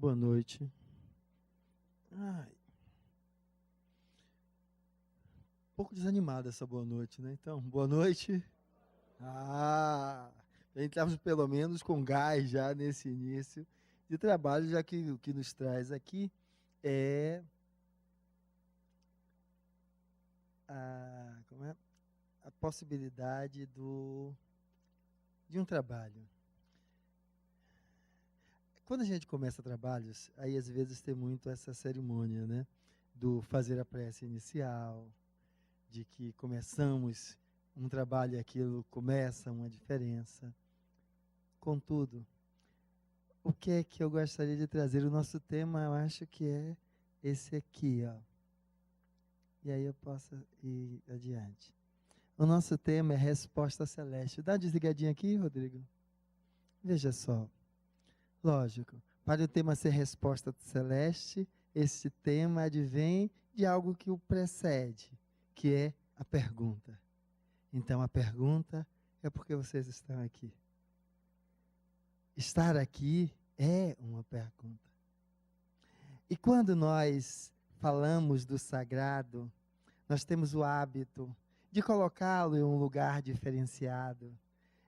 Boa noite. Ai, um pouco desanimada essa boa noite, né? Então, boa noite. Entramos pelo menos com gás já nesse início de trabalho, já que o que nos traz aqui é a possibilidade de um trabalho. Quando a gente começa trabalhos, aí às vezes tem muito essa cerimônia, né? Do fazer a prece inicial, de que começamos um trabalho e aquilo começa uma diferença. Contudo, o que é que eu gostaria de trazer? O nosso tema, eu acho que é esse aqui, ó. E aí eu posso ir adiante. O nosso tema é resposta celeste. Dá uma desligadinha aqui, Rodrigo. Veja só. Lógico, para o tema ser resposta celeste, esse tema advém de algo que o precede, que é a pergunta. Então, a pergunta é por que vocês estão aqui. Estar aqui é uma pergunta. E quando nós falamos do sagrado, nós temos o hábito de colocá-lo em um lugar diferenciado.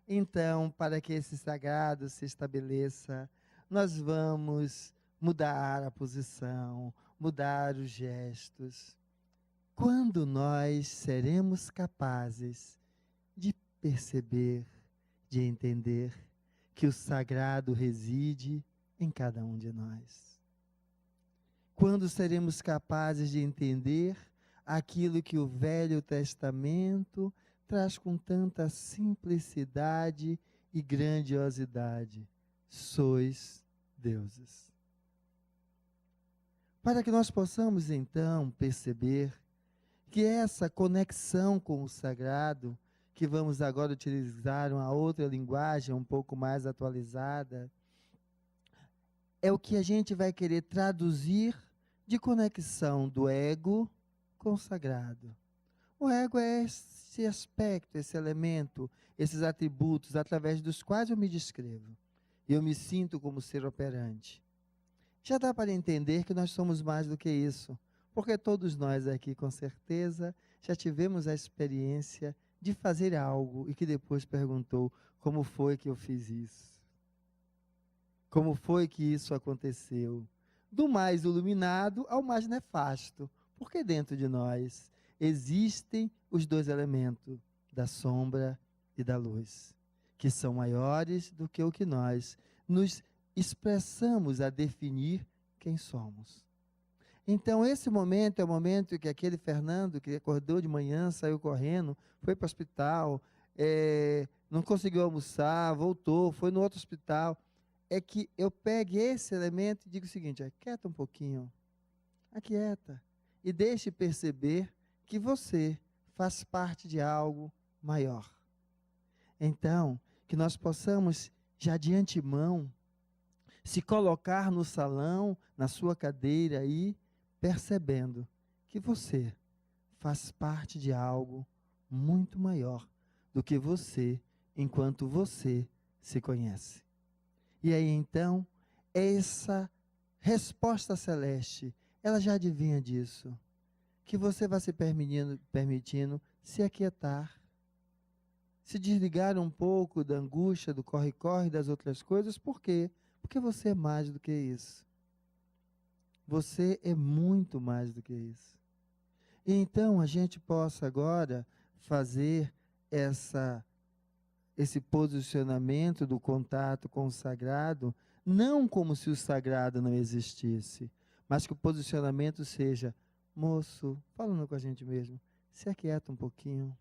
Então, para que esse sagrado se estabeleça, nós vamos mudar a posição, mudar os gestos. Quando nós seremos capazes de perceber, de entender que o sagrado reside em cada um de nós. Quando seremos capazes de entender aquilo que o Velho Testamento traz com tanta simplicidade e grandiosidade. Sois deuses. Para que nós possamos então perceber que essa conexão com o sagrado, que vamos agora utilizar uma outra linguagem um pouco mais atualizada, é o que a gente vai querer traduzir de conexão do ego com o sagrado. O ego é esse aspecto, esse elemento, esses atributos através dos quais eu me descrevo. Eu me sinto como ser operante. Já dá para entender que nós somos mais do que isso, porque todos nós aqui, com certeza, já tivemos a experiência de fazer algo e que depois perguntou: como foi que eu fiz isso? Como foi que isso aconteceu? Do mais iluminado ao mais nefasto, porque dentro de nós existem os dois elementos, da sombra e da luz, que são maiores do que o que nós nos expressamos a definir quem somos. Então, esse momento é o momento que aquele Fernando, que acordou de manhã, saiu correndo, foi para o hospital, não conseguiu almoçar, voltou, foi no outro hospital, é que eu pegue esse elemento e digo o seguinte: aquieta um pouquinho, aquieta, e deixe perceber que você faz parte de algo maior. Então, que nós possamos, já de antemão, se colocar no salão, na sua cadeira aí, percebendo que você faz parte de algo muito maior do que você, enquanto você se conhece. E aí então, essa resposta celeste, ela já adivinha disso. Que você vai se permitindo se aquietar, se desligar um pouco da angústia, do corre-corre, das outras coisas. Por quê? Porque você é mais do que isso. Você é muito mais do que isso. E então a gente possa agora fazer esse posicionamento do contato com o sagrado, não como se o sagrado não existisse, mas que o posicionamento seja: moço, falando com a gente mesmo, se aquieta um pouquinho.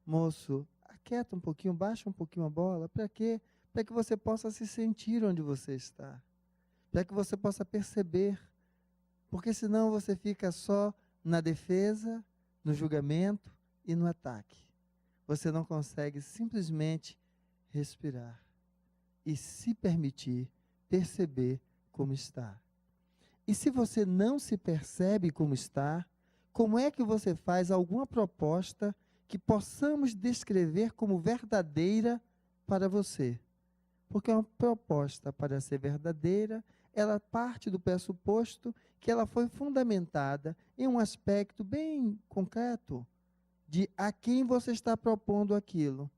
Moço, aquieta um pouquinho, baixa um pouquinho a bola. Para quê? Para que você possa se sentir onde você está. Para que você possa perceber. Porque senão você fica só na defesa, no julgamento e no ataque. Você não consegue simplesmente respirar e se permitir perceber como está. E se você não se percebe como está, como é que você faz alguma proposta que possamos descrever como verdadeira para você? Porque uma proposta, para ser verdadeira, ela parte do pressuposto que ela foi fundamentada em um aspecto bem concreto de a quem você está propondo aquilo.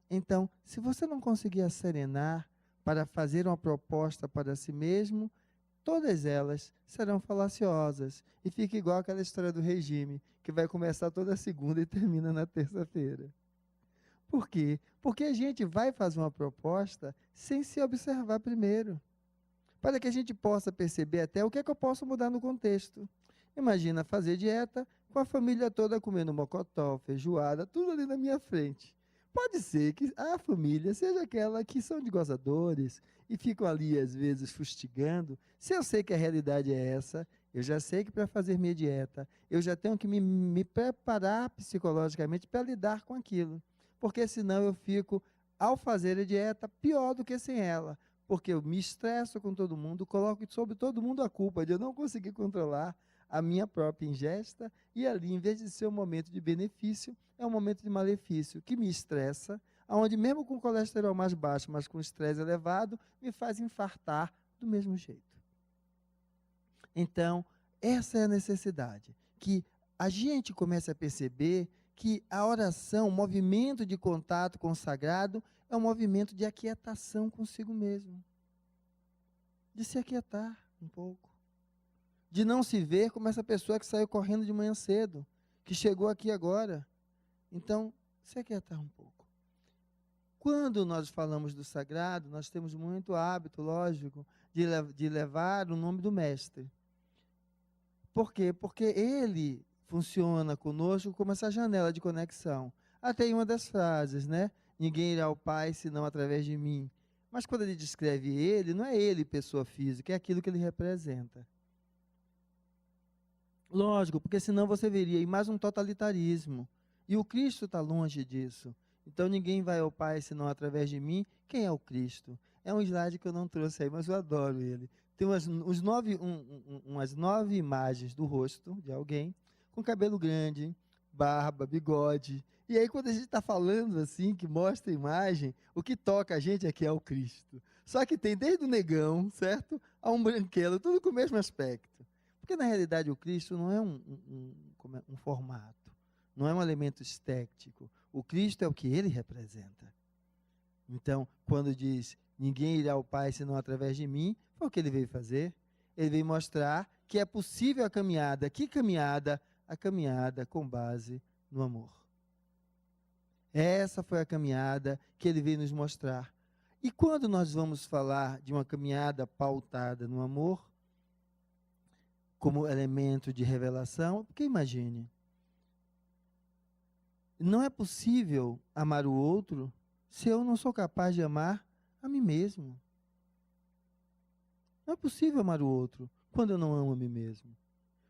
Então, se você não conseguir acerenar para fazer uma proposta para si mesmo, todas elas serão falaciosas e fica igual aquela história do regime, que vai começar toda segunda e termina na terça-feira. Por quê? Porque a gente vai fazer uma proposta sem se observar primeiro, para que a gente possa perceber até o que é que eu posso mudar no contexto. Imagina fazer dieta com a família toda comendo mocotó, feijoada, tudo ali na minha frente. Pode ser que a família seja aquela que são de gozadores e ficam ali, às vezes, fustigando. Se eu sei que a realidade é essa, eu já sei que para fazer minha dieta, eu já tenho que me preparar psicologicamente para lidar com aquilo. Porque senão eu fico, ao fazer a dieta, pior do que sem ela. Porque eu me estresso com todo mundo, coloco sobre todo mundo a culpa de eu não conseguir controlar a minha própria ingesta, e ali, em vez de ser um momento de benefício, é um momento de malefício, que me estressa, onde mesmo com colesterol mais baixo, mas com estresse elevado, me faz infartar do mesmo jeito. Então, essa é a necessidade, que a gente comece a perceber que a oração, o movimento de contato com o sagrado, é um movimento de aquietação consigo mesmo. De se aquietar um pouco. De não se ver como essa pessoa que saiu correndo de manhã cedo, que chegou aqui agora. Então, se aquietar um pouco. Quando nós falamos do sagrado, nós temos muito hábito, lógico, de levar o nome do mestre. Por quê? Porque ele funciona conosco como essa janela de conexão. Até em uma das frases, né? Ninguém irá ao Pai senão através de mim. Mas quando ele descreve ele, não é ele pessoa física, é aquilo que ele representa. Lógico, porque senão você veria mais um totalitarismo. E o Cristo está longe disso. Então ninguém vai ao Pai senão através de mim. Quem é o Cristo? É um slide que eu não trouxe aí, mas eu adoro ele. Tem umas 9 imagens do rosto de alguém com cabelo grande, barba, bigode. E aí quando a gente está falando assim, que mostra a imagem, o que toca a gente aqui é o Cristo. Só que tem desde o negão, certo? A um branquelo, tudo com o mesmo aspecto. Porque na realidade o Cristo não é um formato, não é um elemento estético. O Cristo é o que ele representa. Então, quando diz, ninguém irá ao Pai senão através de mim, foi o que ele veio fazer. Ele veio mostrar que é possível a caminhada. Que caminhada? A caminhada com base no amor. Essa foi a caminhada que ele veio nos mostrar. E quando nós vamos falar de uma caminhada pautada no amor, como elemento de revelação, porque imagine, não é possível amar o outro se eu não sou capaz de amar a mim mesmo. Não é possível amar o outro quando eu não amo a mim mesmo.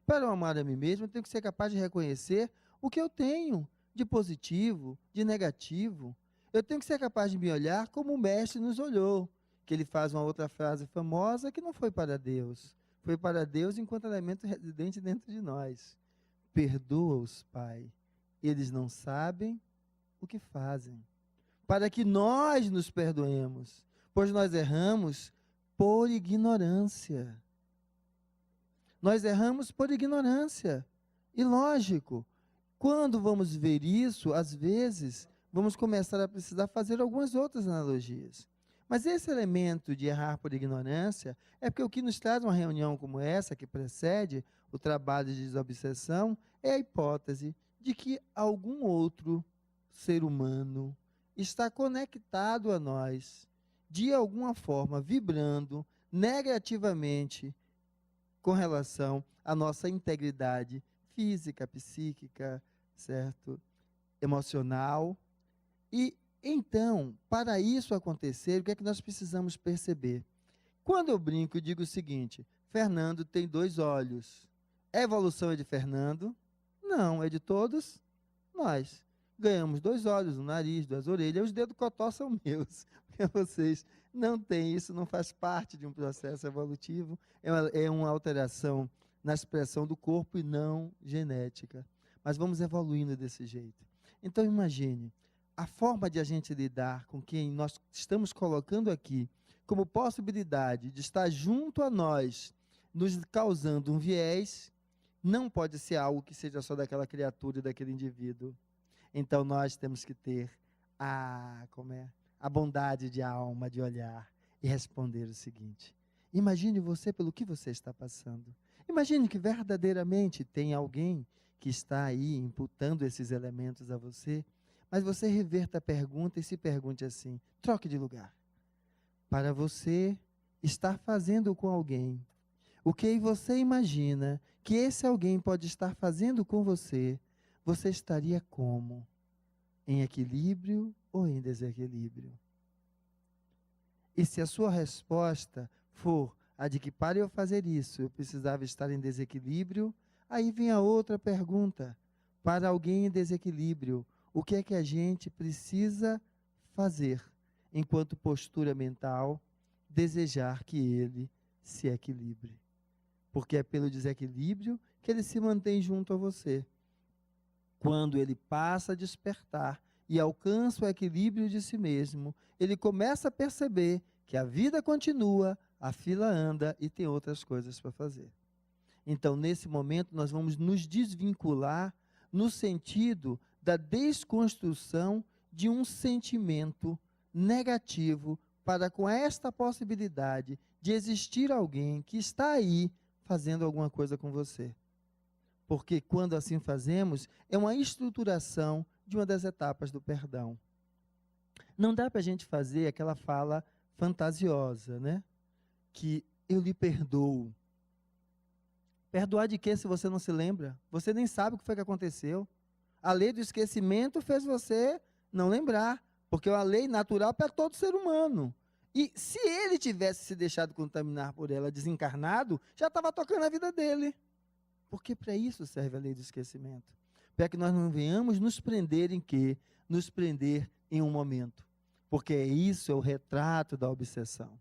Para eu amar a mim mesmo, eu tenho que ser capaz de reconhecer o que eu tenho de positivo, de negativo. Eu tenho que ser capaz de me olhar como o mestre nos olhou, que ele faz uma outra frase famosa que não foi para Deus. Foi para Deus enquanto elemento residente dentro de nós. Perdoa-os, Pai. Eles não sabem o que fazem. Para que nós nos perdoemos, pois nós erramos por ignorância. Nós erramos por ignorância. E lógico, quando vamos ver isso, às vezes, vamos começar a precisar fazer algumas outras analogias. Mas esse elemento de errar por ignorância é porque o que nos traz uma reunião como essa, que precede o trabalho de desobsessão, é a hipótese de que algum outro ser humano está conectado a nós, de alguma forma, vibrando negativamente com relação à nossa integridade física, psíquica, certo? Emocional. E então, para isso acontecer, o que é que nós precisamos perceber? Quando eu brinco, eu digo o seguinte: Fernando tem 2 olhos. A evolução é de Fernando? Não, é de todos nós. Ganhamos 2 olhos, um nariz, 2 orelhas, os dedos cotó são meus, porque vocês não têm isso, não faz parte de um processo evolutivo, é uma alteração na expressão do corpo e não genética. Mas vamos evoluindo desse jeito. Então imagine, a forma de a gente lidar com quem nós estamos colocando aqui como possibilidade de estar junto a nós, nos causando um viés, não pode ser algo que seja só daquela criatura e daquele indivíduo. Então nós temos que ter a bondade de alma, de olhar e responder o seguinte: imagine você pelo que você está passando. Imagine que verdadeiramente tem alguém que está aí imputando esses elementos a você, mas você reverta a pergunta e se pergunte assim: troque de lugar. Para você estar fazendo com alguém o que você imagina que esse alguém pode estar fazendo com você, você estaria como? Em equilíbrio ou em desequilíbrio? E se a sua resposta for a de que para eu fazer isso, eu precisava estar em desequilíbrio, aí vem a outra pergunta. Para alguém em desequilíbrio, o que é que a gente precisa fazer, enquanto postura mental, desejar que ele se equilibre? Porque é pelo desequilíbrio que ele se mantém junto a você. Quando ele passa a despertar e alcança o equilíbrio de si mesmo, ele começa a perceber que a vida continua, a fila anda e tem outras coisas para fazer. Então, nesse momento, nós vamos nos desvincular no sentido da desconstrução de um sentimento negativo para com esta possibilidade de existir alguém que está aí fazendo alguma coisa com você. Porque quando assim fazemos, é uma estruturação de uma das etapas do perdão. Não dá para a gente fazer aquela fala fantasiosa, né? Que eu lhe perdoo. Perdoar de quê se você não se lembra? Você nem sabe o que foi que aconteceu. A lei do esquecimento fez você não lembrar, porque é uma lei natural para todo ser humano. E se ele tivesse se deixado contaminar por ela desencarnado, já estava tocando a vida dele. Porque para isso serve a lei do esquecimento. Para que nós não venhamos nos prender em quê? Nos prender em um momento. Porque isso é o retrato da obsessão.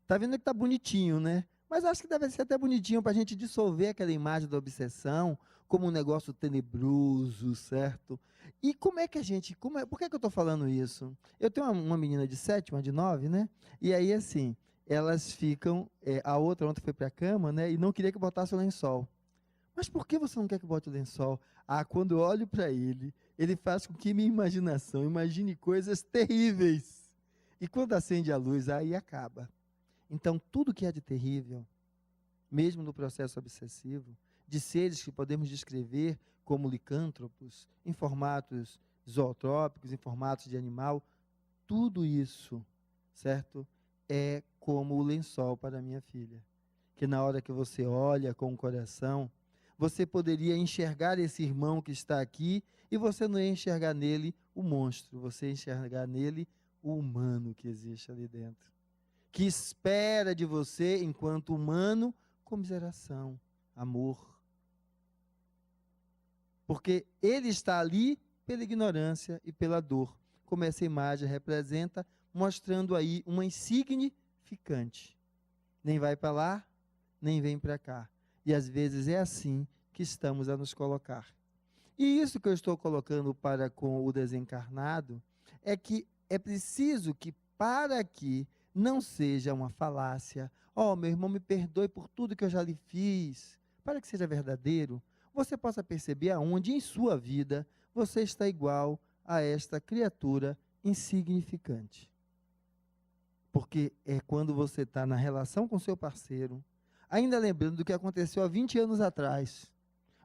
Está vendo que está bonitinho, né? Mas acho que deve ser até bonitinho para a gente dissolver aquela imagem da obsessão como um negócio tenebroso, certo? E como é que a gente... por que eu estou falando isso? Eu tenho uma menina de 7, uma de 9, né? E aí, assim, elas ficam... a outra ontem foi para a cama, né? E não queria que botasse o lençol. Mas por que você não quer que bote o lençol? Quando eu olho para ele, ele faz com que minha imaginação imagine coisas terríveis. E quando acende a luz, aí acaba. Então, tudo que é de terrível, mesmo no processo obsessivo, de seres que podemos descrever como licântropos, em formatos zootrópicos, em formatos de animal, tudo isso, certo? É como o lençol para minha filha. Que na hora que você olha com o coração, você poderia enxergar esse irmão que está aqui e você não ia enxergar nele o monstro, você ia enxergar nele o humano que existe ali dentro. Que espera de você, enquanto humano, comiseração, amor. Porque ele está ali pela ignorância e pela dor, como essa imagem representa, mostrando aí uma insignificante. Nem vai para lá, nem vem para cá. E às vezes é assim que estamos a nos colocar. E isso que eu estou colocando para com o desencarnado, é que é preciso que, para que não seja uma falácia, meu irmão, me perdoe por tudo que eu já lhe fiz, para que seja verdadeiro, você possa perceber aonde em sua vida você está igual a esta criatura insignificante. Porque é quando você está na relação com seu parceiro, ainda lembrando do que aconteceu há 20 anos atrás,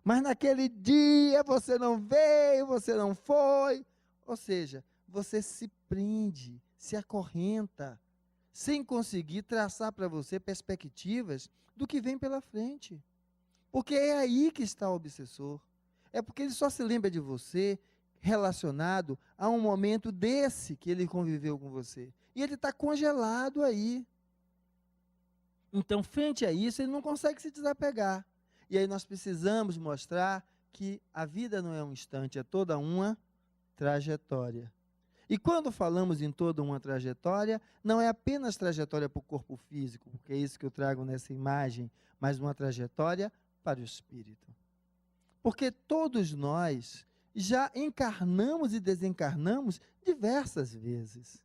mas naquele dia você não veio, você não foi, ou seja, você se prende, se acorrenta, sem conseguir traçar para você perspectivas do que vem pela frente. Porque é aí que está o obsessor. É porque ele só se lembra de você relacionado a um momento desse que ele conviveu com você. E ele está congelado aí. Então, frente a isso, ele não consegue se desapegar. E aí nós precisamos mostrar que a vida não é um instante, é toda uma trajetória. E quando falamos em toda uma trajetória, não é apenas trajetória para o corpo físico, porque é isso que eu trago nessa imagem, mas uma trajetória para o espírito. Porque todos nós já encarnamos e desencarnamos diversas vezes.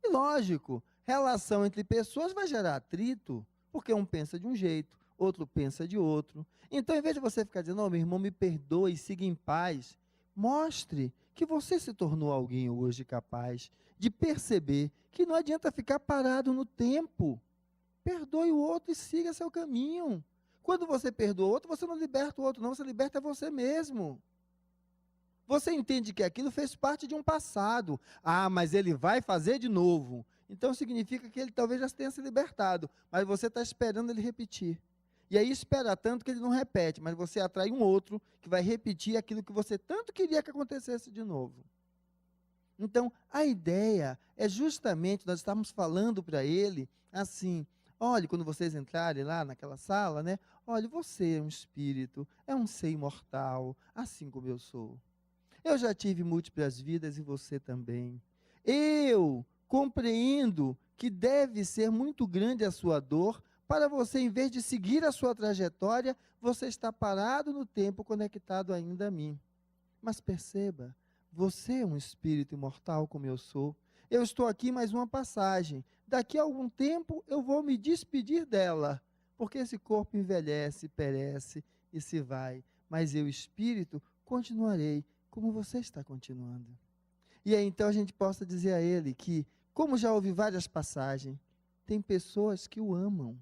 E lógico, Relação entre pessoas vai gerar atrito, porque um pensa de um jeito, outro pensa de outro. Então, em vez de você ficar dizendo, meu irmão, me perdoe, siga em paz, mostre que você se tornou alguém hoje capaz de perceber que não adianta ficar parado no tempo. Perdoe o outro e siga seu caminho. Quando você perdoa o outro, você não liberta o outro, não, você liberta você mesmo. Você entende que aquilo fez parte de um passado. Ah, mas ele vai fazer de novo. Então significa que ele talvez já tenha se libertado, mas você está esperando ele repetir. E aí espera tanto que ele não repete, mas você atrai um outro que vai repetir aquilo que você tanto queria que acontecesse de novo. Então, a ideia é justamente, nós estamos falando para ele assim, olhe, quando vocês entrarem lá naquela sala, né? Olhe, você é um espírito, é um ser imortal, assim como eu sou. Eu já tive múltiplas vidas e você também. Eu compreendo que deve ser muito grande a sua dor para você, em vez de seguir a sua trajetória, você está parado no tempo, conectado ainda a mim. Mas perceba, você é um espírito imortal como eu sou. Eu estou aqui mais uma passagem. Daqui a algum tempo eu vou me despedir dela, porque esse corpo envelhece, perece e se vai. Mas eu, espírito, continuarei como você está continuando. E aí então a gente possa dizer a ele que, como já ouvi várias passagens, tem pessoas que o amam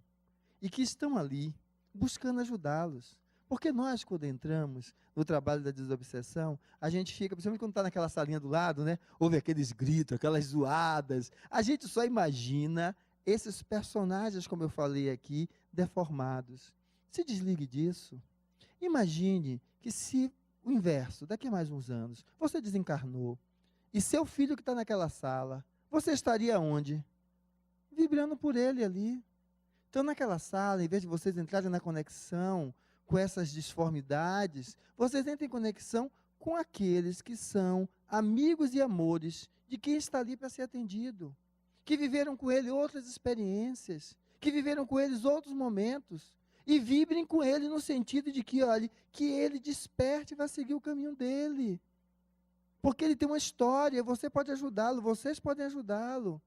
e que estão ali buscando ajudá-los. Porque nós, quando entramos no trabalho da desobsessão, a gente fica, principalmente quando está naquela salinha do lado, né? Ouve aqueles gritos, aquelas zoadas. A gente só imagina esses personagens, como eu falei aqui, deformados. Se desligue disso. Imagine que se o inverso, daqui a mais uns anos, você desencarnou, e seu filho que está naquela sala, você estaria onde? Vibrando por ele ali. Então, naquela sala, em vez de vocês entrarem na conexão com essas disformidades, vocês entrem em conexão com aqueles que são amigos e amores de quem está ali para ser atendido, que viveram com ele outras experiências, que viveram com eles outros momentos, e vibrem com ele no sentido de que, olhe, que ele desperte e vá seguir o caminho dele. Porque ele tem uma história, você pode ajudá-lo, vocês podem ajudá-lo.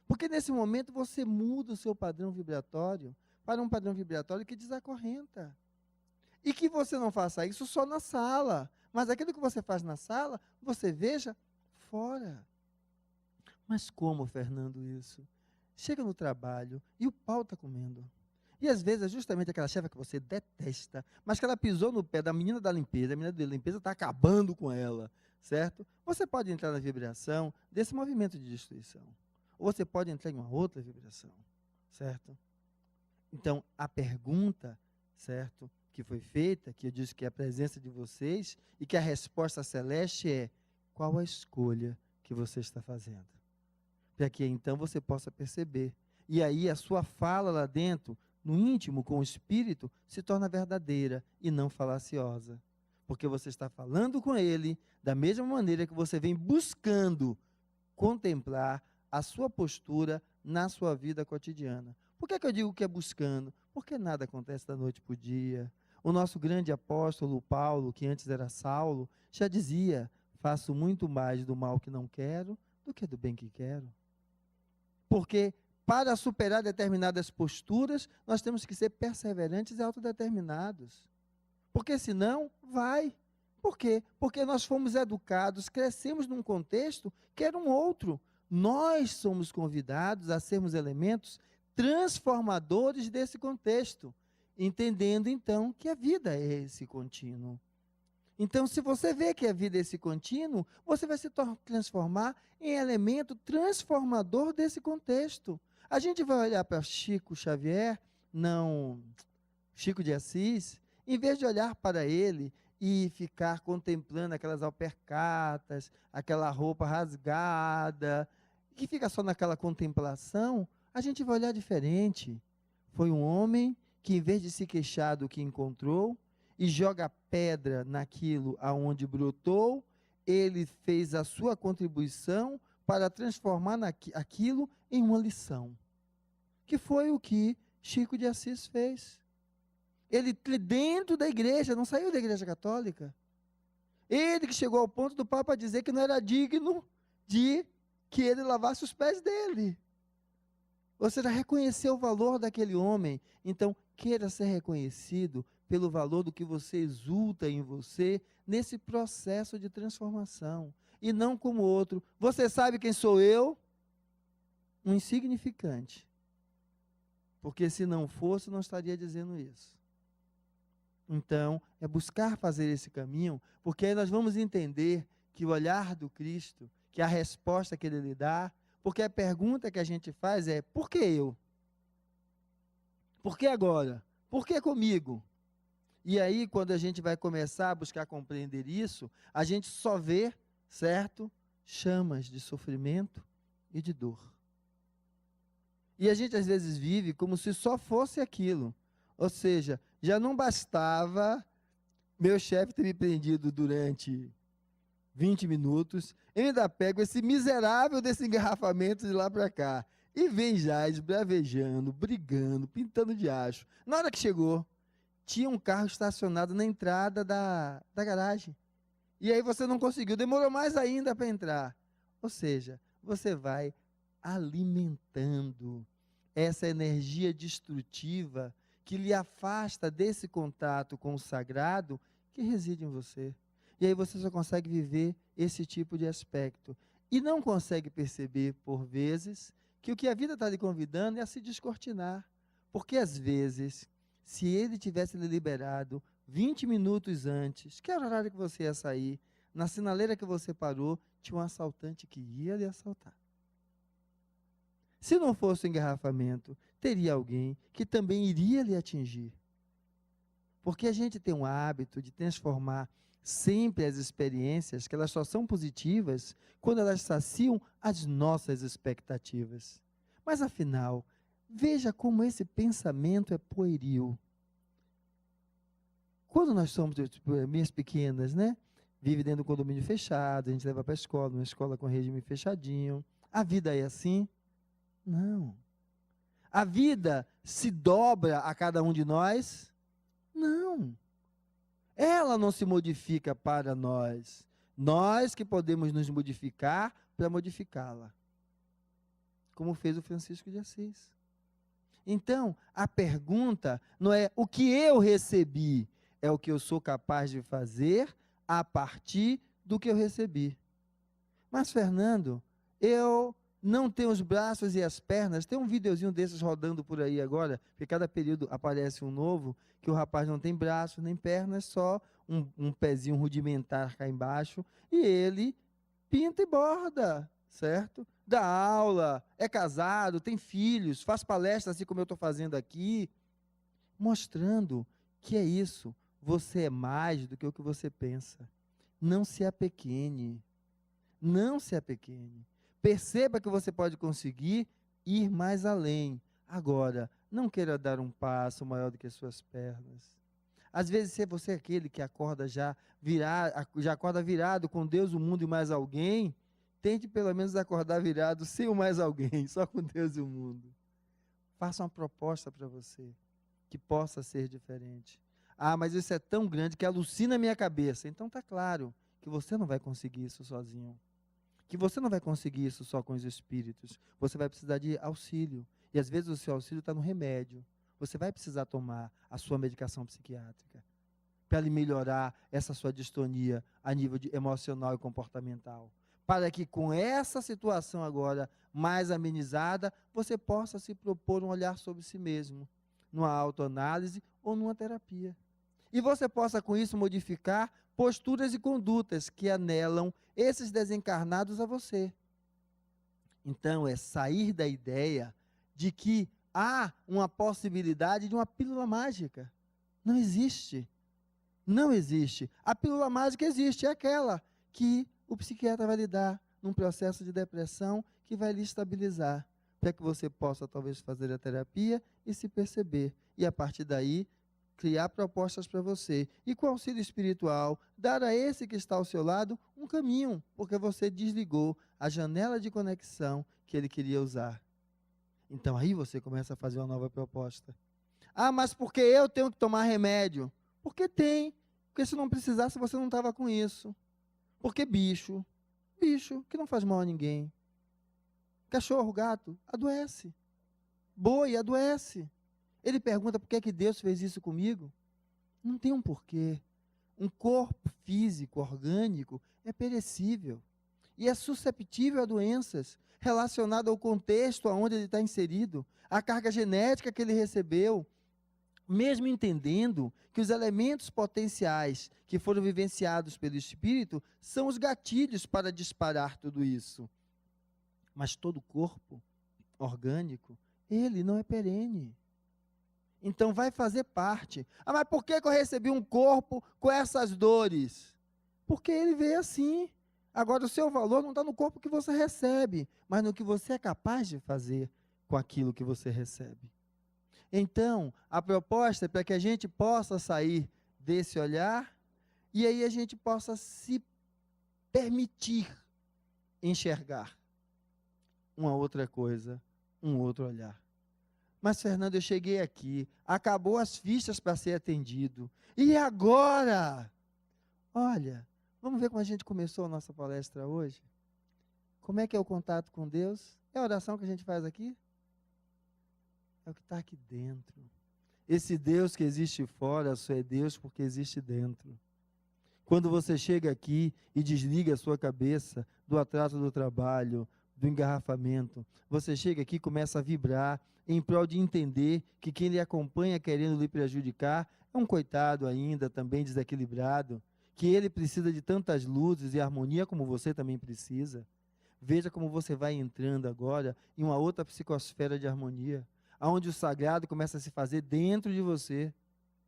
Porque nesse momento você muda o seu padrão vibratório para um padrão vibratório que desacorrenta. E que você não faça isso só na sala, mas aquilo que você faz na sala, você veja fora. Mas como, Fernando, isso? Chega no trabalho e o pau está comendo. E às vezes é justamente aquela chefe que você detesta, mas que ela pisou no pé da menina da limpeza, a menina da limpeza está acabando com ela, certo? Você pode entrar na vibração desse movimento de destruição. Ou você pode entrar em uma outra vibração, certo? Então, a pergunta, certo, que foi feita, que eu disse que é a presença de vocês, e que a resposta celeste é: qual a escolha que você está fazendo? Para que então você possa perceber. E aí a sua fala lá dentro, no íntimo, com o espírito, se torna verdadeira e não falaciosa. Porque você está falando com ele da mesma maneira que você vem buscando contemplar a sua postura na sua vida cotidiana. Por que eu digo que é buscando? Porque nada acontece da noite para o dia. O nosso grande apóstolo Paulo, que antes era Saulo, já dizia: faço muito mais do mal que não quero do que do bem que quero. Porque para superar determinadas posturas, nós temos que ser perseverantes e autodeterminados. Porque senão, vai. Por quê? Porque nós fomos educados, crescemos num contexto que era um outro. Nós somos convidados a sermos elementos transformadores desse contexto, entendendo então que a vida é esse contínuo. Então, se você vê que a vida é esse contínuo, você vai se transformar em elemento transformador desse contexto. A gente vai olhar para Chico Xavier, não, Chico de Assis, em vez de olhar para ele e ficar contemplando aquelas alpercatas, aquela roupa rasgada, que fica só naquela contemplação, a gente vai olhar diferente. Foi um homem que, em vez de se queixar do que encontrou, e joga pedra naquilo aonde brotou, ele fez a sua contribuição para transformar aquilo em uma lição. Que foi o que Chico de Assis fez. Ele dentro da igreja, não saiu da igreja católica. Ele que chegou ao ponto do Papa dizer que não era digno de que ele lavasse os pés dele. Você já reconheceu o valor daquele homem, então queira ser reconhecido pelo valor do que você exulta em você nesse processo de transformação. E não como outro. Você sabe quem sou eu? Um insignificante. Porque se não fosse, não estaria dizendo isso. Então, é buscar fazer esse caminho, porque aí nós vamos entender que o olhar do Cristo, que a resposta que ele lhe dá, porque a pergunta que a gente faz é: por que eu? Por que agora? Por que comigo? E aí, quando a gente vai começar a buscar compreender isso, a gente só vê, certo? Chamas de sofrimento e de dor. E a gente às vezes vive como se só fosse aquilo. Ou seja, já não bastava meu chefe ter me prendido durante 20 minutos, eu ainda pego esse miserável desse engarrafamento de lá para cá. E vem já esbravejando, brigando, pintando de acho. Na hora que chegou, tinha um carro estacionado na entrada da garagem. E aí você não conseguiu, demorou mais ainda para entrar. Ou seja, você vai alimentando essa energia destrutiva que lhe afasta desse contato com o sagrado que reside em você. E aí você só consegue viver esse tipo de aspecto. E não consegue perceber, por vezes, que o que a vida está lhe convidando é a se descortinar. Porque, às vezes, se ele tivesse lhe liberado 20 minutos antes, que era o horário que você ia sair, na sinaleira que você parou, tinha um assaltante que ia lhe assaltar. Se não fosse o engarrafamento, teria alguém que também iria lhe atingir. Porque a gente tem um hábito de transformar sempre as experiências, que elas só são positivas, quando elas saciam as nossas expectativas. Mas afinal, veja como esse pensamento é pueril. Quando nós somos, tipo, minhas pequenas, né? Vive dentro do condomínio fechado, a gente leva para a escola, uma escola com regime fechadinho. A vida é assim? Não. A vida se dobra a cada um de nós? Não. Ela não se modifica para nós. Nós que podemos nos modificar para modificá-la. Como fez o Francisco de Assis. Então, a pergunta não é o que eu recebi, é o que eu sou capaz de fazer a partir do que eu recebi. Mas, Fernando, eu não tenho os braços e as pernas. Tem um videozinho desses rodando por aí agora, porque cada período aparece um novo, que o rapaz não tem braço nem pernas, só um pezinho rudimentar cá embaixo, e ele pinta e borda, certo? Dá aula, é casado, tem filhos, faz palestra assim como eu estou fazendo aqui, mostrando que é isso, você é mais do que o que você pensa. Não se apequene, não se apequene. Perceba que você pode conseguir ir mais além. Agora, não queira dar um passo maior do que as suas pernas. Às vezes, se você é aquele que acorda já acorda virado com Deus, o mundo e mais alguém, tente pelo menos acordar virado sem o mais alguém, só com Deus e o mundo. Faça uma proposta para você, que possa ser diferente. Ah, mas isso é tão grande que alucina a minha cabeça. Então está claro que você não vai conseguir isso sozinho. Que você não vai conseguir isso só com os espíritos. Você vai precisar de auxílio. E às vezes o seu auxílio está no remédio. Você vai precisar tomar a sua medicação psiquiátrica para lhe melhorar essa sua distonia a nível emocional e comportamental. Para que com essa situação agora mais amenizada, você possa se propor um olhar sobre si mesmo, numa autoanálise ou numa terapia. E você possa com isso modificar posturas e condutas que anelam esses desencarnados a você. Então, é sair da ideia de que há uma possibilidade de uma pílula mágica. Não existe. Não existe. A pílula mágica existe, é aquela que o psiquiatra vai lhe dar num processo de depressão que vai lhe estabilizar, para que você possa talvez fazer a terapia e se perceber. E a partir daí, criar propostas para você. E com auxílio espiritual, dar a esse que está ao seu lado um caminho, porque você desligou a janela de conexão que ele queria usar. Então aí você começa a fazer uma nova proposta. Ah, mas por que eu tenho que tomar remédio? Porque tem. Porque se não precisasse, você não estava com isso. Porque bicho que não faz mal a ninguém. Cachorro, gato, adoece. boi adoece. Ele pergunta por que é que Deus fez isso comigo? Não tem um porquê. Um corpo físico, orgânico, é perecível e é susceptível a doenças relacionadas ao contexto onde ele está inserido, à carga genética que ele recebeu, mesmo entendendo que os elementos potenciais que foram vivenciados pelo Espírito são os gatilhos para disparar tudo isso. Mas todo corpo orgânico, ele não é perene. Então vai fazer parte. Ah, mas por que eu recebi um corpo com essas dores? Porque ele veio assim. Agora o seu valor não está no corpo que você recebe, mas no que você é capaz de fazer com aquilo que você recebe. Então, a proposta é para que a gente possa sair desse olhar e aí a gente possa se permitir enxergar uma outra coisa, um outro olhar. Mas, Fernando, eu cheguei aqui, acabou as fichas para ser atendido. E agora? Olha, vamos ver como a gente começou a nossa palestra hoje? Como é que é o contato com Deus? É a oração que a gente faz aqui? É o que está aqui dentro. Esse Deus que existe fora só é Deus porque existe dentro. Quando você chega aqui e desliga a sua cabeça do atraso do trabalho, do engarrafamento, você chega aqui e começa a vibrar em prol de entender que quem lhe acompanha querendo lhe prejudicar é um coitado ainda, também desequilibrado, que ele precisa de tantas luzes e harmonia como você também precisa. Veja como você vai entrando agora em uma outra psicosfera de harmonia, onde o sagrado começa a se fazer dentro de você,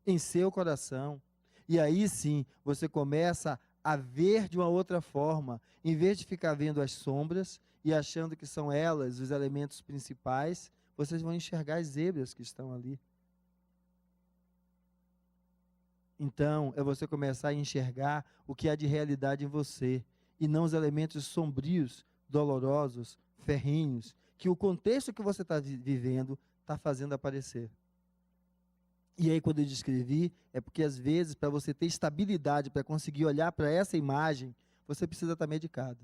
em seu coração. E aí sim, você começa a ver de uma outra forma, em vez de ficar vendo as sombras e achando que são elas os elementos principais, vocês vão enxergar as zebras que estão ali. Então, é você começar a enxergar o que há de realidade em você, e não os elementos sombrios, dolorosos, ferrenhos, que o contexto que você está vivendo está fazendo aparecer. E aí, quando eu descrevi, é porque às vezes, para você ter estabilidade, para conseguir olhar para essa imagem, você precisa estar medicado.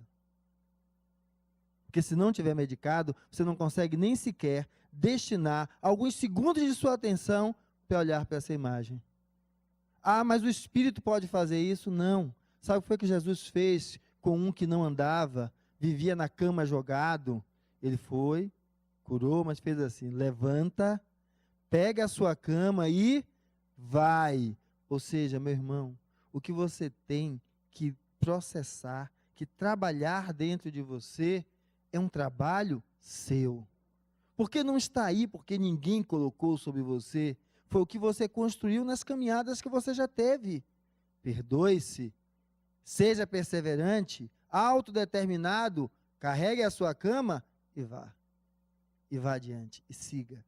Porque se não tiver medicado, você não consegue nem sequer destinar alguns segundos de sua atenção para olhar para essa imagem. Ah, mas o Espírito pode fazer isso? Não. Sabe o que foi que Jesus fez com um que não andava, vivia na cama jogado? Ele foi, curou, mas fez assim, levanta, pega a sua cama e vai. Ou seja, meu irmão, o que você tem que processar, que trabalhar dentro de você, é um trabalho seu. Porque não está aí, porque ninguém colocou sobre você, foi o que você construiu nas caminhadas que você já teve. Perdoe-se, seja perseverante, autodeterminado, carregue a sua cama e vá. E vá adiante, e siga.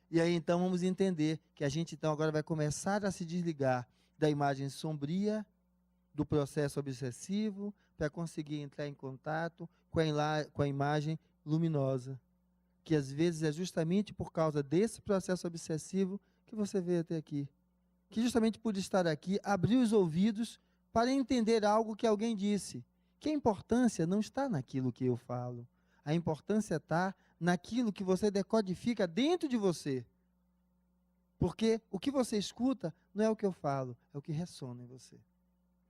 E aí então vamos entender que a gente então agora vai começar a se desligar da imagem sombria, do processo obsessivo, para conseguir entrar em contato com a imagem luminosa, que às vezes é justamente por causa desse processo obsessivo que você veio até aqui. Que justamente por estar aqui, abriu os ouvidos para entender algo que alguém disse, que a importância não está naquilo que eu falo, a importância está naquilo que você decodifica dentro de você. Porque o que você escuta não é o que eu falo, é o que ressona em você.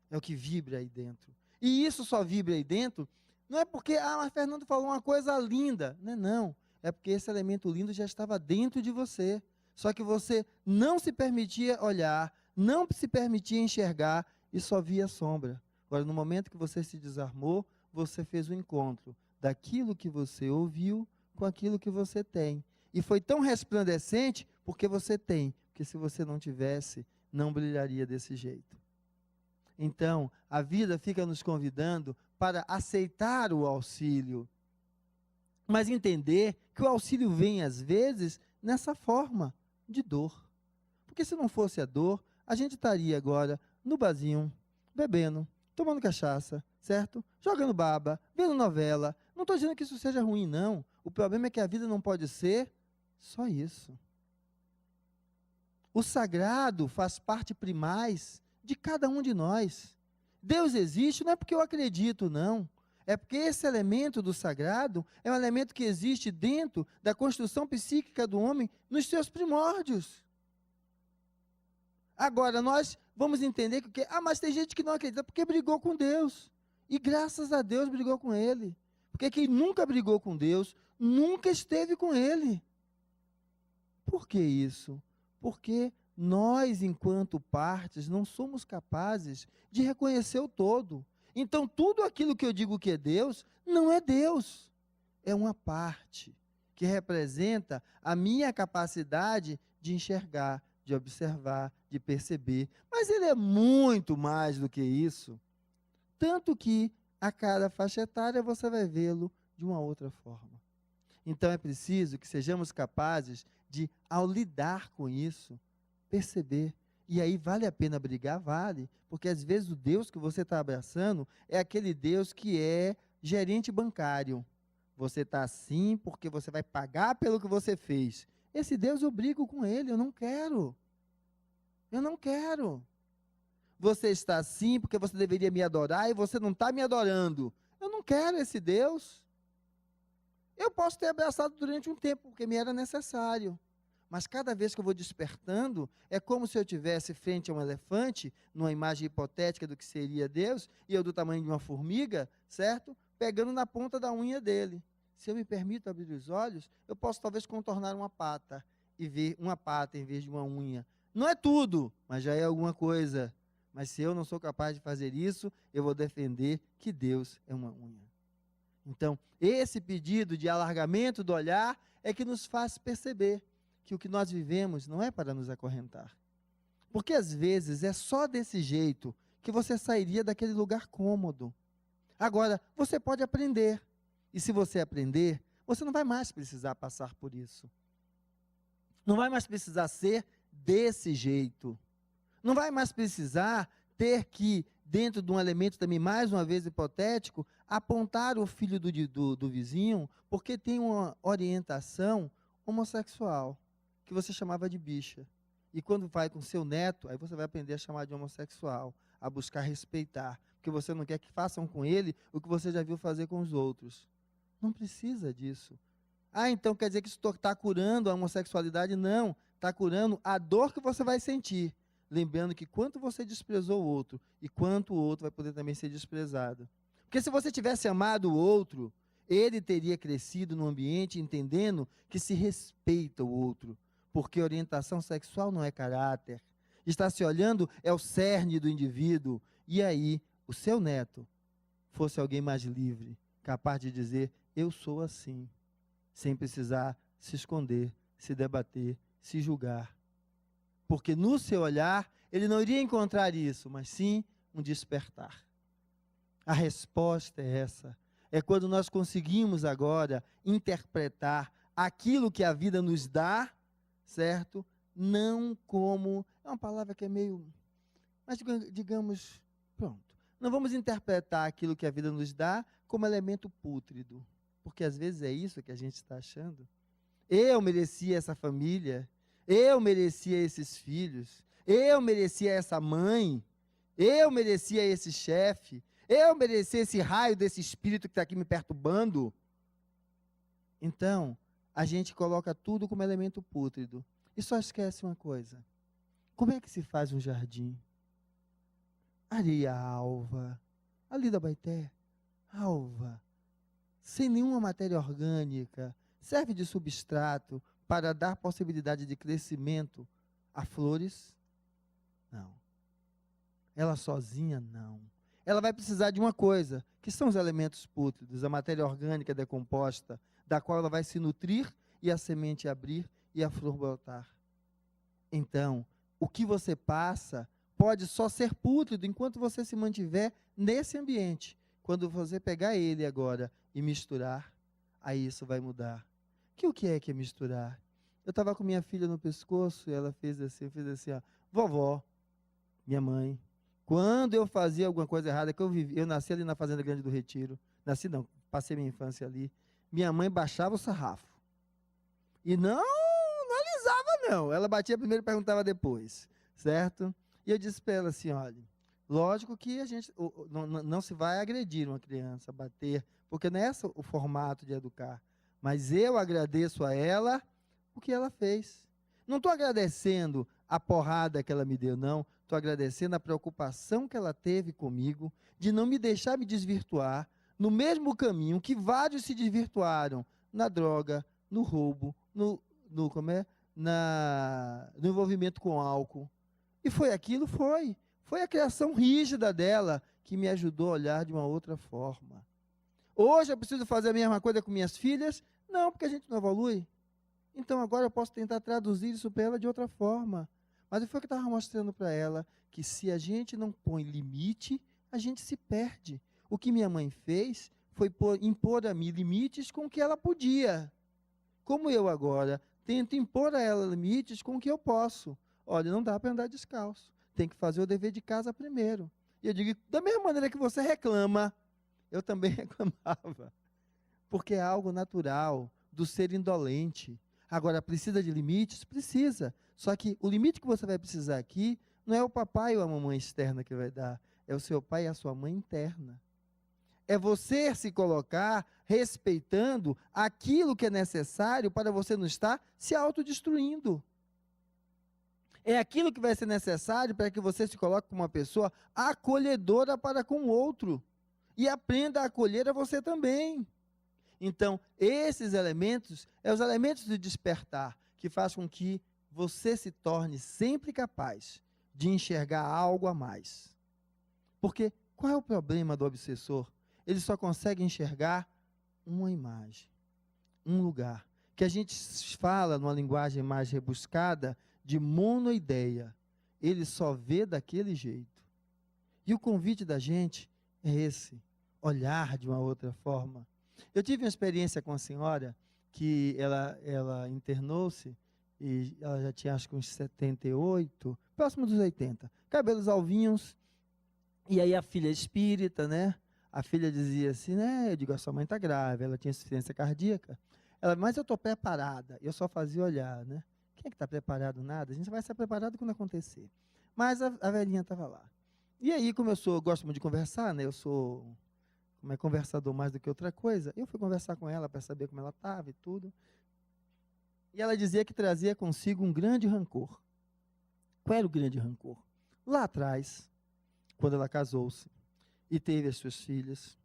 É o que vibra aí dentro. E isso só vibra aí dentro, não é porque, mas Fernando falou uma coisa linda. Não é não. É porque esse elemento lindo já estava dentro de você. Só que você não se permitia olhar, não se permitia enxergar e só via sombra. Agora, no momento que você se desarmou, você fez o encontro daquilo que você ouviu com aquilo que você tem. E foi tão resplandecente porque você tem. Porque se você não tivesse, não brilharia desse jeito. Então, a vida fica nos convidando para aceitar o auxílio. Mas entender que o auxílio vem, às vezes, nessa forma de dor. Porque se não fosse a dor, a gente estaria agora no barzinho, bebendo, tomando cachaça, certo? Jogando baba, vendo novela. Não estou dizendo que isso seja ruim, não. O problema é que a vida não pode ser só isso. O sagrado faz parte primaz de cada um de nós. Deus existe não é porque eu acredito, não. É porque esse elemento do sagrado é um elemento que existe dentro da construção psíquica do homem nos seus primórdios. Agora, nós vamos entender que, mas tem gente que não acredita porque brigou com Deus. E graças a Deus brigou com ele. Porque quem nunca brigou com Deus, nunca esteve com ele. Por que isso? Porque nós, enquanto partes, não somos capazes de reconhecer o todo. Então, tudo aquilo que eu digo que é Deus, não é Deus. É uma parte que representa a minha capacidade de enxergar, de observar, de perceber. Mas ele é muito mais do que isso. Tanto que a cada faixa etária você vai vê-lo de uma outra forma. Então é preciso que sejamos capazes de, ao lidar com isso, perceber. E aí vale a pena brigar? Vale. Porque às vezes o Deus que você está abraçando é aquele Deus que é gerente bancário. Você está assim porque você vai pagar pelo que você fez. Esse Deus eu brigo com ele, eu não quero. Eu não quero. Você está assim porque você deveria me adorar e você não está me adorando. Eu não quero esse Deus. Eu posso ter abraçado durante um tempo, porque me era necessário. Mas cada vez que eu vou despertando, é como se eu estivesse frente a um elefante, numa imagem hipotética do que seria Deus, e eu do tamanho de uma formiga, certo? Pegando na ponta da unha dele. Se eu me permito abrir os olhos, eu posso talvez contornar uma pata, e ver uma pata em vez de uma unha. Não é tudo, mas já é alguma coisa. Mas se eu não sou capaz de fazer isso, eu vou defender que Deus é uma unha. Então, esse pedido de alargamento do olhar é que nos faz perceber que o que nós vivemos não é para nos acorrentar. Porque às vezes é só desse jeito que você sairia daquele lugar cômodo. Agora, você pode aprender. E se você aprender, você não vai mais precisar passar por isso. Não vai mais precisar ser desse jeito. Não vai mais precisar ter que, dentro de um elemento também, mais uma vez hipotético, apontar o filho do vizinho porque tem uma orientação homossexual, que você chamava de bicha. E quando vai com seu neto, aí você vai aprender a chamar de homossexual, a buscar respeitar, porque você não quer que façam com ele o que você já viu fazer com os outros. Não precisa disso. Então quer dizer que isso está curando a homossexualidade? Não, está curando a dor que você vai sentir. Lembrando que quanto você desprezou o outro, e quanto o outro vai poder também ser desprezado. Porque se você tivesse amado o outro, ele teria crescido no ambiente entendendo que se respeita o outro. Porque orientação sexual não é caráter. Estar se olhando é o cerne do indivíduo. E aí, o seu neto fosse alguém mais livre, capaz de dizer, eu sou assim, sem precisar se esconder, se debater, se julgar. Porque no seu olhar, ele não iria encontrar isso, mas sim um despertar. A resposta é essa. É quando nós conseguimos agora interpretar aquilo que a vida nos dá, certo? Não como... É uma palavra que é meio... Mas digamos, pronto. Não vamos interpretar aquilo que a vida nos dá como elemento pútrido. Porque às vezes é isso que a gente está achando. Eu merecia essa família... Eu merecia esses filhos, eu merecia essa mãe, eu merecia esse chefe, eu merecia esse raio desse espírito que está aqui me perturbando. Então, a gente coloca tudo como elemento pútrido e só esquece uma coisa. Como é que se faz um jardim? Areia alva, ali da Baeté, alva, sem nenhuma matéria orgânica, serve de substrato, para dar possibilidade de crescimento a flores? Não. Ela sozinha, não. Ela vai precisar de uma coisa, que são os elementos pútridos, a matéria orgânica decomposta, da qual ela vai se nutrir e a semente abrir e a flor brotar. Então, o que você passa pode só ser pútrido enquanto você se mantiver nesse ambiente. Quando você pegar ele agora e misturar, aí isso vai mudar. O que é misturar? Eu estava com minha filha no pescoço e ela fez assim, ó, vovó, minha mãe, quando eu fazia alguma coisa errada, que eu nasci ali na Fazenda Grande do Retiro, nasci não, passei minha infância ali, minha mãe baixava o sarrafo. E não alisava não, ela batia primeiro e perguntava depois, certo? E eu disse para ela assim, olha, Lógico que a gente não se vai agredir uma criança, bater, porque não é esse o formato de educar. Mas eu agradeço a ela o que ela fez. Não estou agradecendo a porrada que ela me deu, não. Estou agradecendo a preocupação que ela teve comigo de não me deixar me desvirtuar no mesmo caminho que vários se desvirtuaram na droga, no roubo, como é? No envolvimento com álcool. E foi aquilo, foi. Foi a criação rígida dela que me ajudou a olhar de uma outra forma. Hoje eu preciso fazer a mesma coisa com minhas filhas? Não, porque a gente não evolui. Então agora eu posso tentar traduzir isso para ela de outra forma. Mas foi o que eu estava mostrando para ela, que se a gente não põe limite, a gente se perde. O que minha mãe fez foi impor a mim limites com o que ela podia. Como eu agora tento impor a ela limites com o que eu posso. Olha, não dá para andar descalço. Tem que fazer o dever de casa primeiro. E eu digo, da mesma maneira que você reclama, eu também reclamava. Porque é algo natural do ser indolente. Agora, precisa de limites? Precisa. Só que o limite que você vai precisar aqui não é o papai ou a mamãe externa que vai dar, é o seu pai e a sua mãe interna. É você se colocar respeitando aquilo que é necessário para você não estar se autodestruindo. É aquilo que vai ser necessário para que você se coloque como uma pessoa acolhedora para com o outro. E aprenda a acolher a você também. Então, esses elementos, os elementos de despertar, que faz com que você se torne sempre capaz de enxergar algo a mais. Porque qual é o problema do obsessor? Ele só consegue enxergar uma imagem, um lugar, que a gente fala numa linguagem mais rebuscada de monoideia. Ele só vê daquele jeito. E o convite da gente é esse, olhar de uma outra forma. Eu tive uma experiência com a senhora que ela internou-se e ela já tinha acho que uns 78, próximo dos 80, cabelos alvinhos, e aí a filha espírita, né? A filha dizia assim, né? Eu digo, a sua mãe está grave, ela tinha insuficiência cardíaca. Ela, mas eu estou preparada. Eu só fazia olhar, né? Quem é que está preparado? Nada. A gente vai estar preparado quando acontecer. Mas a velhinha estava lá. E aí, como eu gosto muito de conversar, né? Eu sou conversador mais do que outra coisa, eu fui conversar com ela para saber como ela estava e tudo. E ela dizia que trazia consigo um grande rancor. Qual era o grande rancor? Lá atrás, quando ela casou-se e teve as suas filhas,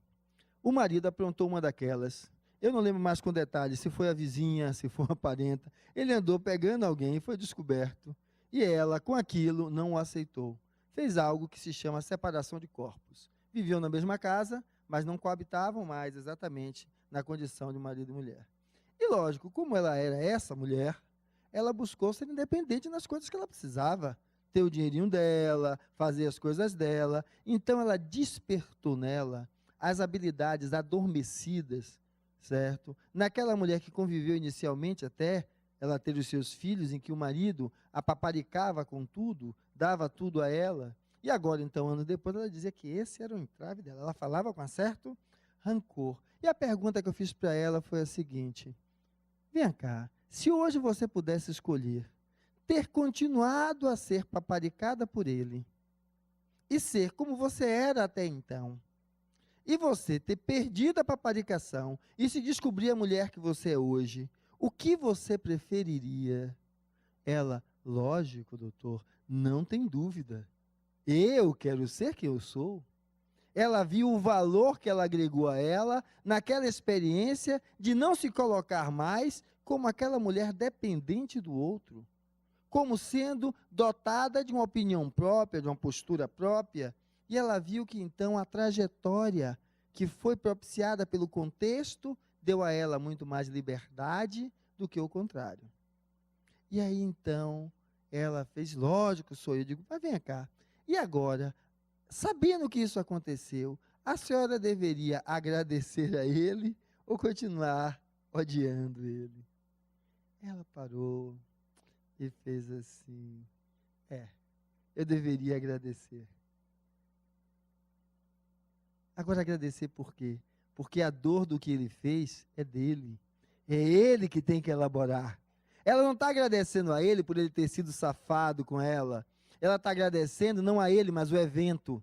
o marido aprontou uma daquelas. Eu não lembro mais com detalhes se foi a vizinha, se foi uma parenta. Ele andou pegando alguém e foi descoberto. E ela, com aquilo, não o aceitou. Fez algo que se chama separação de corpos. Viviam na mesma casa, mas não coabitavam mais exatamente na condição de marido e mulher. E lógico, como ela era essa mulher, ela buscou ser independente nas coisas que ela precisava. Ter o dinheirinho dela, fazer as coisas dela. Então ela despertou nela as habilidades adormecidas, certo? Naquela mulher que conviveu inicialmente até ela ter os seus filhos, em que o marido a paparicava com tudo, dava tudo a ela. E agora, então, anos depois, ela dizia que esse era o entrave dela. Ela falava com certo rancor. E a pergunta que eu fiz para ela foi a seguinte: vem cá, se hoje você pudesse escolher ter continuado a ser paparicada por ele e ser como você era até então, e você ter perdido a paparicação e se descobrir a mulher que você é hoje, o que você preferiria? Ela, lógico, doutor, não tem dúvida. Eu quero ser quem eu sou. Ela viu o valor que ela agregou a ela naquela experiência de não se colocar mais como aquela mulher dependente do outro, como sendo dotada de uma opinião própria, de uma postura própria. E ela viu que então a trajetória que foi propiciada pelo contexto deu a ela muito mais liberdade do que o contrário. E aí então ela fez, lógico, sou eu, digo, mas vem cá. E agora, sabendo que isso aconteceu, a senhora deveria agradecer a ele ou continuar odiando ele? Ela parou e fez assim, eu deveria agradecer. Agora agradecer por quê? Porque a dor do que ele fez é dele. É ele que tem que elaborar. Ela não está agradecendo a ele por ele ter sido safado com ela. Ela está agradecendo não a ele, mas o evento.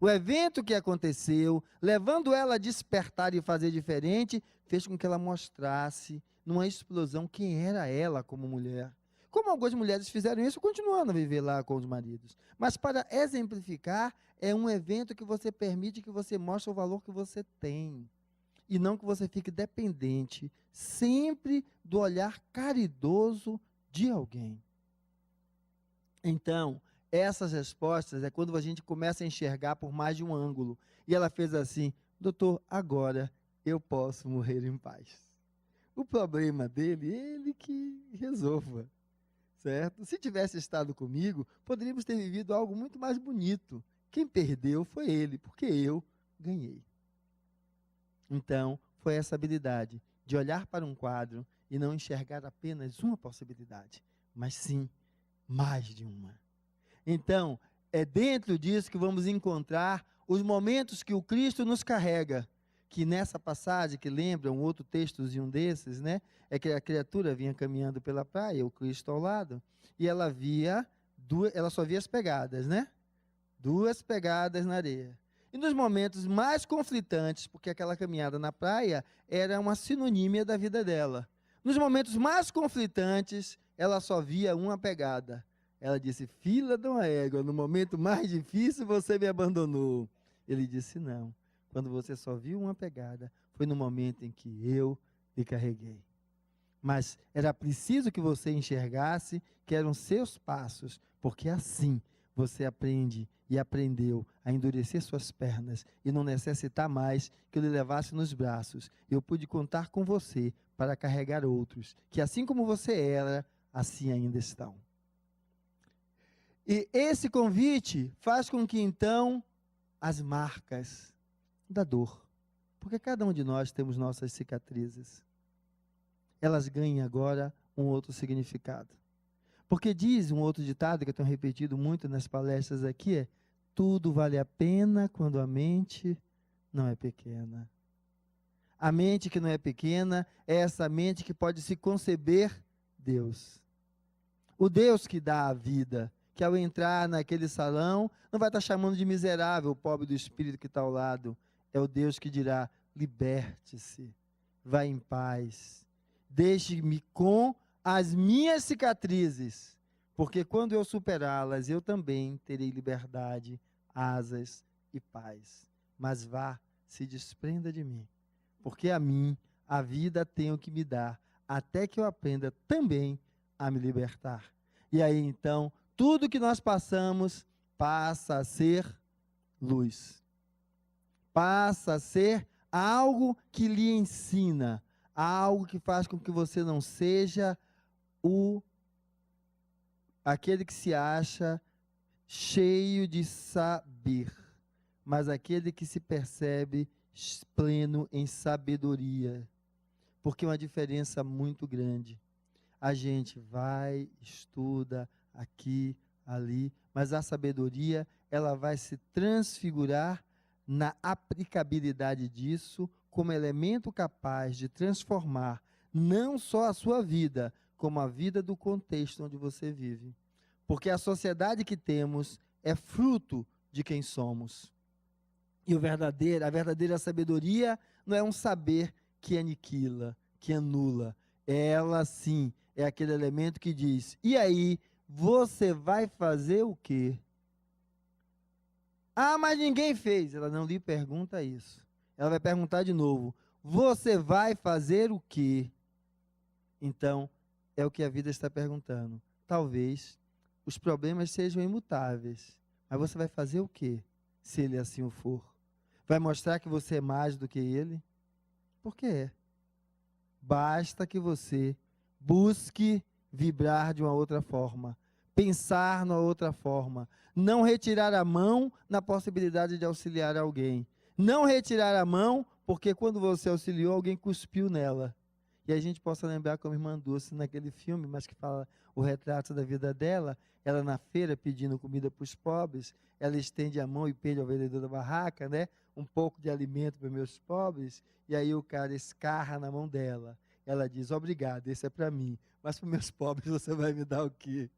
O evento que aconteceu, levando ela a despertar e fazer diferente, fez com que ela mostrasse, numa explosão, quem era ela como mulher. Como algumas mulheres fizeram isso, continuando a viver lá com os maridos. Mas para exemplificar, é um evento que você permite que você mostre o valor que você tem. E não que você fique dependente sempre do olhar caridoso de alguém. Então, essas respostas é quando a gente começa a enxergar por mais de um ângulo. E ela fez assim: doutor, agora eu posso morrer em paz. O problema dele, ele que resolva, certo? Se tivesse estado comigo, poderíamos ter vivido algo muito mais bonito. Quem perdeu foi ele, porque eu ganhei. Então, foi essa habilidade de olhar para um quadro e não enxergar apenas uma possibilidade, mas sim mais de uma. Então, é dentro disso que vamos encontrar os momentos que o Cristo nos carrega, que nessa passagem, que lembra um outro textozinho desses, né? É que a criatura vinha caminhando pela praia, o Cristo ao lado, e ela só via as pegadas, né? 2 pegadas na areia. E nos momentos mais conflitantes, porque aquela caminhada na praia era uma sinonímia da vida dela. Nos momentos mais conflitantes, ela só via uma pegada. Ela disse: filha de uma égua, no momento mais difícil você me abandonou. Ele disse: não, quando você só viu uma pegada, foi no momento em que eu lhe carreguei. Mas era preciso que você enxergasse que eram seus passos, porque assim você aprende e aprendeu a endurecer suas pernas e não necessitar mais que eu lhe levasse nos braços. Eu pude contar com você para carregar outros, que assim como você era, assim ainda estão. E esse convite faz com que então as marcas da dor, porque cada um de nós temos nossas cicatrizes, elas ganhem agora um outro significado. Porque diz um outro ditado que eu tenho repetido muito nas palestras aqui, é: tudo vale a pena quando a mente não é pequena. A mente que não é pequena é essa mente que pode se conceber Deus. O Deus que dá a vida, que ao entrar naquele salão, não vai estar chamando de miserável o pobre do espírito que está ao lado. É o Deus que dirá: liberte-se, vá em paz, deixe-me com as minhas cicatrizes, porque quando eu superá-las, eu também terei liberdade, asas e paz. Mas vá, se desprenda de mim, porque a mim, a vida tenho que me dar, até que eu aprenda também a me libertar. E aí então, tudo que nós passamos passa a ser luz. Passa a ser algo que lhe ensina, algo que faz com que você não seja aquele que se acha cheio de saber, mas aquele que se percebe pleno em sabedoria. Porque é uma diferença muito grande. A gente vai, estuda aqui, ali, mas a sabedoria, ela vai se transfigurar na aplicabilidade disso como elemento capaz de transformar não só a sua vida, como a vida do contexto onde você vive. Porque a sociedade que temos é fruto de quem somos. E a verdadeira sabedoria não é um saber que aniquila, que anula. Ela, sim, é aquele elemento que diz: e aí, você vai fazer o quê? Ah, mas ninguém fez. Ela não lhe pergunta isso. Ela vai perguntar de novo: você vai fazer o quê? Então, é o que a vida está perguntando. Talvez os problemas sejam imutáveis, mas você vai fazer o quê, se ele assim o for? Vai mostrar que você é mais do que ele? Porque é. Basta que você busque vibrar de uma outra forma, pensar numa outra forma, não retirar a mão na possibilidade de auxiliar alguém. Não retirar a mão, porque quando você auxiliou, alguém cuspiu nela. E a gente possa lembrar como a irmã Dulce naquele filme, mas que fala o retrato da vida dela, ela na feira pedindo comida para os pobres, ela estende a mão e pede ao vendedor da barraca, né, um pouco de alimento para os meus pobres, e aí o cara escarra na mão dela. Ela diz: obrigado, esse é para mim, mas para os meus pobres você vai me dar o quê?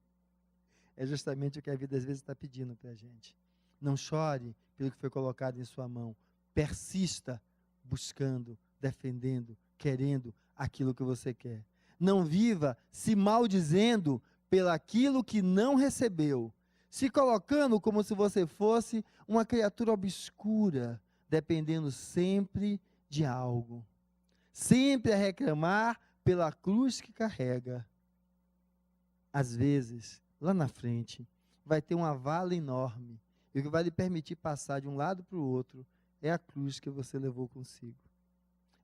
É justamente o que a vida às vezes está pedindo para a gente. Não chore pelo que foi colocado em sua mão. Persista buscando, defendendo, querendo aquilo que você quer. Não viva se maldizendo pelaquilo que não recebeu, se colocando como se você fosse uma criatura obscura, dependendo sempre de algo. Sempre a reclamar pela cruz que carrega. Às vezes, lá na frente, vai ter uma vala enorme, e o que vai lhe permitir passar de um lado para o outro é a cruz que você levou consigo.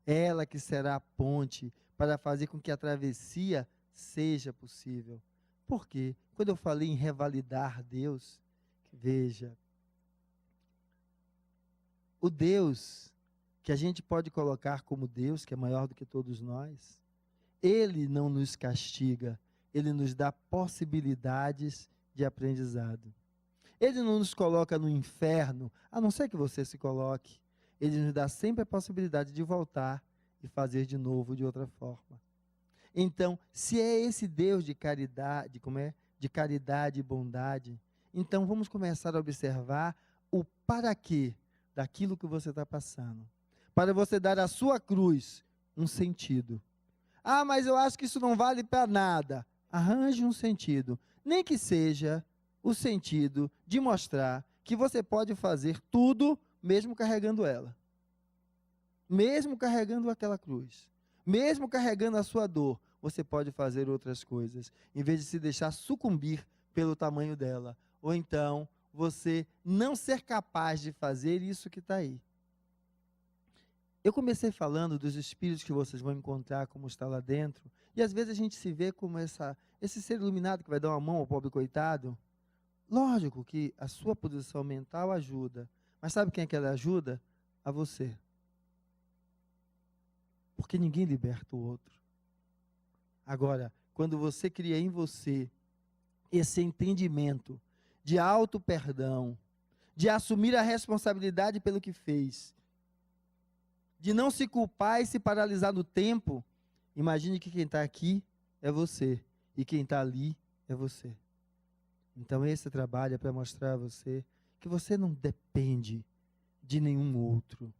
Ela que será a ponte para fazer com que a travessia seja possível. Por quê? Quando eu falei em revalidar Deus, veja, o Deus que a gente pode colocar como Deus, que é maior do que todos nós, Ele não nos castiga, Ele nos dá possibilidades de aprendizado. Ele não nos coloca no inferno, a não ser que você se coloque. Ele nos dá sempre a possibilidade de voltar e fazer de novo de outra forma. Então, se é esse Deus de caridade, de caridade e bondade, então vamos começar a observar o para quê daquilo que você está passando. Para você dar à sua cruz um sentido. Ah, mas eu acho que isso não vale para nada. Arranje um sentido. Nem que seja o sentido de mostrar que você pode fazer tudo mesmo carregando ela. Mesmo carregando aquela cruz. Mesmo carregando a sua dor, você pode fazer outras coisas, em vez de se deixar sucumbir pelo tamanho dela. Ou então, você não ser capaz de fazer isso que está aí. Eu comecei falando dos espíritos que vocês vão encontrar, como está lá dentro, e às vezes a gente se vê como esse ser iluminado que vai dar uma mão ao pobre coitado. Lógico que a sua posição mental ajuda, mas sabe quem é que ela ajuda? A você. Porque ninguém liberta o outro. Agora, quando você cria em você esse entendimento de auto-perdão, de assumir a responsabilidade pelo que fez, de não se culpar e se paralisar no tempo, imagine que quem está aqui é você, e quem está ali é você. Então esse trabalho é para mostrar a você que você não depende de nenhum outro,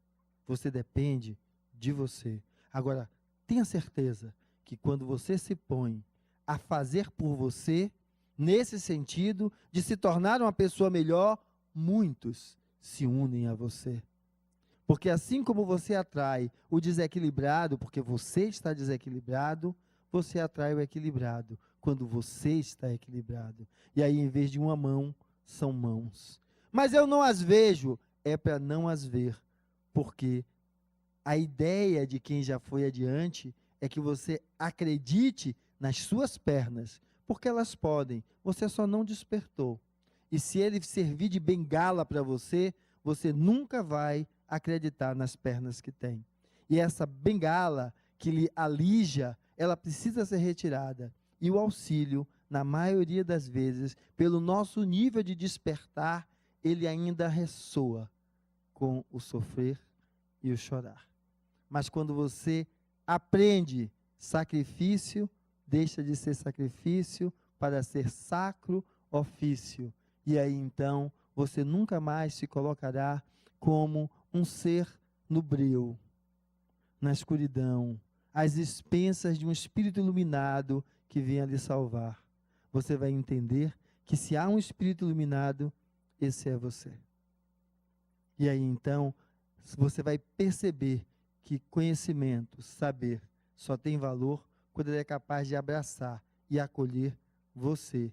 você depende de você. Agora, tenha certeza que quando você se põe a fazer por você, nesse sentido de se tornar uma pessoa melhor, muitos se unem a você. Porque assim como você atrai o desequilibrado, porque você está desequilibrado, você atrai o equilibrado, quando você está equilibrado. E aí, em vez de uma mão, são mãos. Mas eu não as vejo, é para não as ver, porque a ideia de quem já foi adiante é que você acredite nas suas pernas, porque elas podem, você só não despertou. E se ele servir de bengala para você, você nunca vai acreditar nas pernas que tem. E essa bengala que lhe alija, ela precisa ser retirada. E o auxílio, na maioria das vezes, pelo nosso nível de despertar, ele ainda ressoa com o sofrer e o chorar. Mas quando você aprende sacrifício, deixa de ser sacrifício para ser sacro ofício. E aí então você nunca mais se colocará como um ser no breu, na escuridão, às expensas de um espírito iluminado que venha lhe salvar. Você vai entender que se há um espírito iluminado, esse é você. E aí então você vai perceber que conhecimento, saber, só tem valor quando ele é capaz de abraçar e acolher você.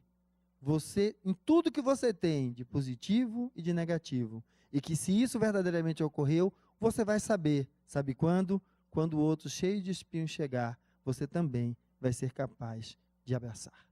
Você, em tudo que você tem, de positivo e de negativo. E que se isso verdadeiramente ocorreu, você vai saber. Sabe quando? Quando o outro cheio de espinhos chegar, você também vai ser capaz de abraçar.